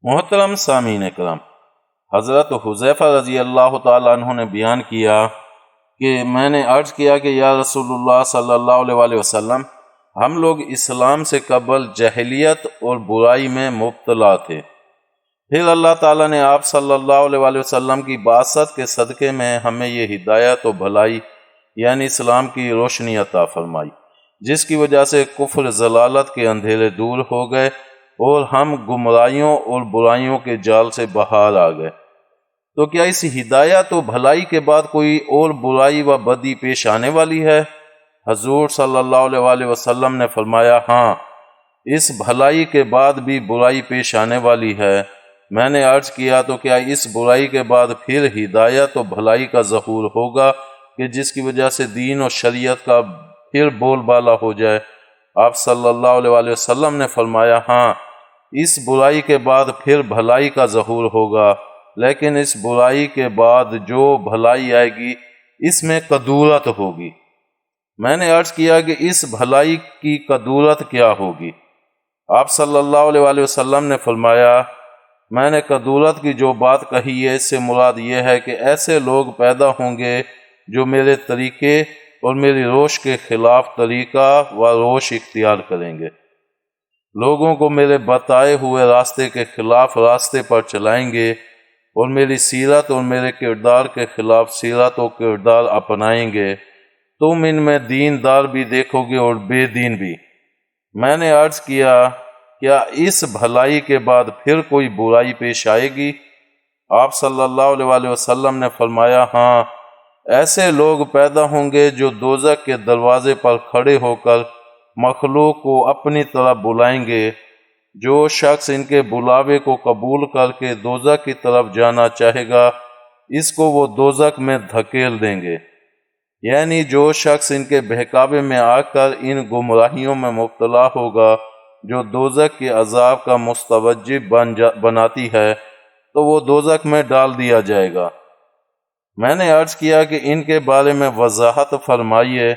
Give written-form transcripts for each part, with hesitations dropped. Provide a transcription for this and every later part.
محترم سامعین کرام، حضرت حذیفہ رضی اللہ تعالیٰ عنہ نے بیان کیا کہ میں نے عرض کیا کہ یا رسول اللہ صلی اللہ علیہ وسلم، ہم لوگ اسلام سے قبل جاہلیت اور برائی میں مبتلا تھے، پھر اللہ تعالیٰ نے آپ صلی اللہ علیہ وسلم کی بعثت کے صدقے میں ہمیں یہ ہدایت و بھلائی یعنی اسلام کی روشنی عطا فرمائی، جس کی وجہ سے کفر ضلالت کے اندھیرے دور ہو گئے اور ہم گمراہیوں اور برائیوں کے جال سے باہر آ گئے۔ تو کیا اس ہدایت و بھلائی کے بعد کوئی اور برائی و بدی پیش آنے والی ہے؟ حضور صلی اللہ علیہ وسلم نے فرمایا، ہاں، اس بھلائی کے بعد بھی برائی پیش آنے والی ہے۔ میں نے عرض کیا تو کیا اس برائی کے بعد پھر ہدایت و بھلائی کا ظہور ہوگا کہ جس کی وجہ سے دین و شریعت کا پھر بول بالا ہو جائے؟ آپ صلی اللہ علیہ وسلم نے فرمایا، ہاں، اس برائی کے بعد پھر بھلائی کا ظہور ہوگا، لیکن اس برائی کے بعد جو بھلائی آئے گی اس میں کدورت ہوگی۔ میں نے عرض کیا کہ اس بھلائی کی کدورت کیا ہوگی؟ آپ صلی اللہ علیہ وسلم نے فرمایا، میں نے کدورت کی جو بات کہی ہے اس سے مراد یہ ہے کہ ایسے لوگ پیدا ہوں گے جو میرے طریقے اور میری روش کے خلاف طریقہ و روش اختیار کریں گے، لوگوں کو میرے بتائے ہوئے راستے کے خلاف راستے پر چلائیں گے اور میری سیرت اور میرے کردار کے خلاف سیرت و کردار اپنائیں گے۔ تم ان میں دیندار بھی دیکھو گے اور بے دین بھی۔ میں نے عرض کیا، کیا اس بھلائی کے بعد پھر کوئی برائی پیش آئے گی؟ آپ صلی اللہ علیہ وسلم نے فرمایا، ہاں، ایسے لوگ پیدا ہوں گے جو دوزخ کے دروازے پر کھڑے ہو کر مخلوق کو اپنی طرف بلائیں گے۔ جو شخص ان کے بلاوے کو قبول کر کے دوزخ کی طرف جانا چاہے گا، اس کو وہ دوزخ میں دھکیل دیں گے، یعنی جو شخص ان کے بہکاوے میں آ کر ان گمراہیوں میں مبتلا ہوگا جو دوزخ کے عذاب کا مستوجب بناتی ہے، تو وہ دوزخ میں ڈال دیا جائے گا۔ میں نے عرض کیا کہ ان کے بارے میں وضاحت فرمائیے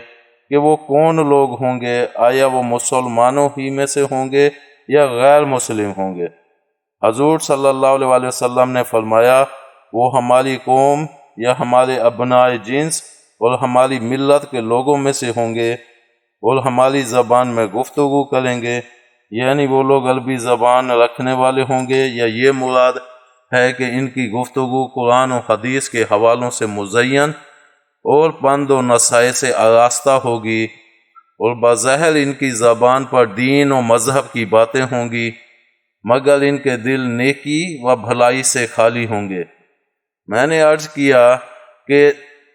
کہ وہ کون لوگ ہوں گے، آیا وہ مسلمانوں ہی میں سے ہوں گے یا غیر مسلم ہوں گے؟ حضور صلی اللہ علیہ وسلم نے فرمایا، وہ ہماری قوم یا ہمارے ابناء جنس اور ہماری ملت کے لوگوں میں سے ہوں گے اور ہماری زبان میں گفتگو کریں گے، یعنی وہ لوگ عربی زبان رکھنے والے ہوں گے، یا یہ مراد ہے کہ ان کی گفتگو قرآن و حدیث کے حوالوں سے مزین اور پند و نصائح سے آراستہ ہوگی، اور بظاہر ان کی زبان پر دین و مذہب کی باتیں ہوں گی، مگر ان کے دل نیکی و بھلائی سے خالی ہوں گے۔ میں نے عرض کیا کہ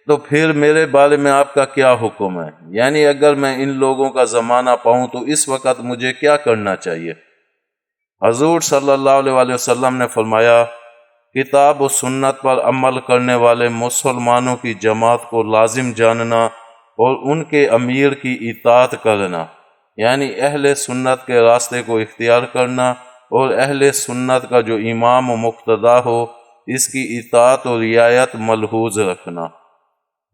تو پھر میرے بارے میں آپ کا کیا حکم ہے؟ یعنی اگر میں ان لوگوں کا زمانہ پاؤں تو اس وقت مجھے کیا کرنا چاہیے؟ حضور صلی اللہ علیہ وسلم نے فرمایا، کتاب و سنت پر عمل کرنے والے مسلمانوں کی جماعت کو لازم جاننا اور ان کے امیر کی اطاعت کرنا، یعنی اہل سنت کے راستے کو اختیار کرنا، اور اہل سنت کا جو امام و مقتدا ہو اس کی اطاعت و رعایت ملحوظ رکھنا۔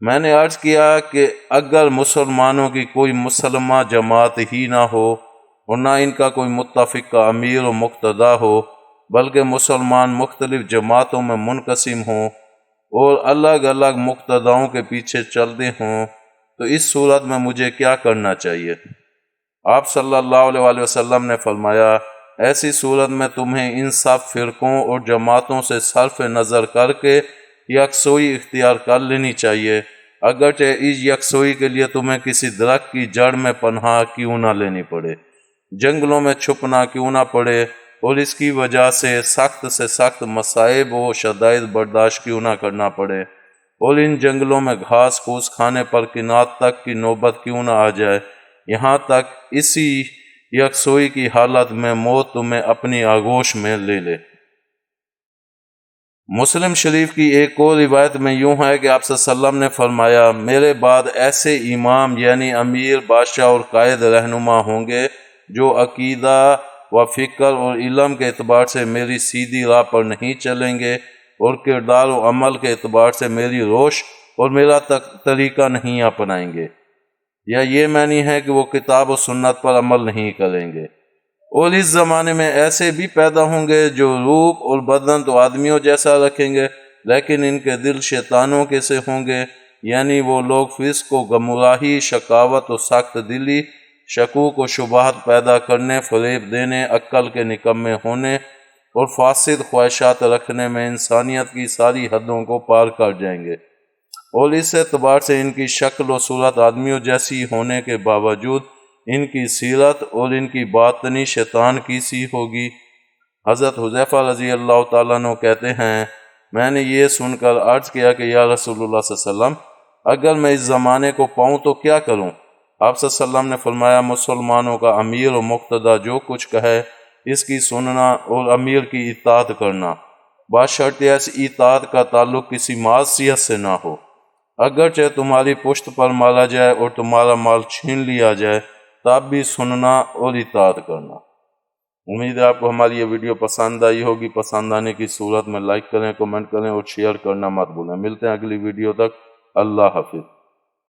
میں نے عرض کیا کہ اگر مسلمانوں کی کوئی مسلمہ جماعت ہی نہ ہو اور نہ ان کا کوئی متفق کا امیر و مقتدا ہو، بلکہ مسلمان مختلف جماعتوں میں منقسم ہوں اور الگ الگ مقتداؤں کے پیچھے چلتے ہوں، تو اس صورت میں مجھے کیا کرنا چاہیے؟ آپ صلی اللہ علیہ وسلم نے فرمایا، ایسی صورت میں تمہیں ان سب فرقوں اور جماعتوں سے صرف نظر کر کے یکسوئی اختیار کر لینی چاہیے، اگرچہ اس یکسوئی کے لیے تمہیں کسی درخت کی جڑ میں پناہ کیوں نہ لینی پڑے، جنگلوں میں چھپنا کیوں نہ پڑے، اور اس کی وجہ سے سخت مصائب و شدائد برداشت کیوں نہ کرنا پڑے، اور ان جنگلوں میں گھاس پھوس کھانے پر قناعت تک کی نوبت کیوں نہ آ جائے، یہاں تک اسی یکسوئی کی حالت میں موت تمہیں اپنی آغوش میں لے لے۔ مسلم شریف کی ایک اور روایت میں یوں ہے کہ آپ صلی اللہ علیہ وسلم نے فرمایا، میرے بعد ایسے امام یعنی امیر، بادشاہ اور قائد رہنما ہوں گے جو عقیدہ و فکر اور علم کے اعتبار سے میری سیدھی راہ پر نہیں چلیں گے، اور کردار و عمل کے اعتبار سے میری روش اور میرا طریقہ نہیں اپنائیں گے، یا یہ معنی ہے کہ وہ کتاب و سنت پر عمل نہیں کریں گے۔ اور اس زمانے میں ایسے بھی پیدا ہوں گے جو روپ اور بدن تو آدمیوں جیسا رکھیں گے، لیکن ان کے دل شیطانوں کے سے ہوں گے، یعنی وہ لوگ فسق و گمراہی، شقاوت و سخت دلی، شکوک و شبہات پیدا کرنے، فریب دینے، عقل کے نکمے ہونے اور فاسد خواہشات رکھنے میں انسانیت کی ساری حدوں کو پار کر جائیں گے، اور اس اعتبار سے ان کی شکل و صورت آدمیوں جیسی ہونے کے باوجود ان کی سیرت اور ان کی باطنی شیطان کی سی ہوگی۔ حضرت حذیفہ رضی اللہ تعالیٰ عنہ کہتے ہیں، میں نے یہ سن کر عرض کیا کہ یا رسول اللہ صلی اللہ علیہ وسلم، اگر میں اس زمانے کو پاؤں تو کیا کروں؟ آپ صلی اللہ علیہ وسلم نے فرمایا، مسلمانوں کا امیر و مقتدی جو کچھ کہے اس کی سننا اور امیر کی اطاعت کرنا، بشرطِ اس اطاعت کا تعلق کسی معصیت سے نہ ہو، اگرچہ تمہاری پشت پر مارا جائے اور تمہارا مال چھین لیا جائے تب بھی سننا اور اطاعت کرنا۔ امید ہے آپ کو ہماری یہ ویڈیو پسند آئی ہوگی۔ پسند آنے کی صورت میں لائک کریں، کمنٹ کریں اور شیئر کرنا مت بھولیں۔ ملتے ہیں اگلی ویڈیو تک، اللہ حافظ۔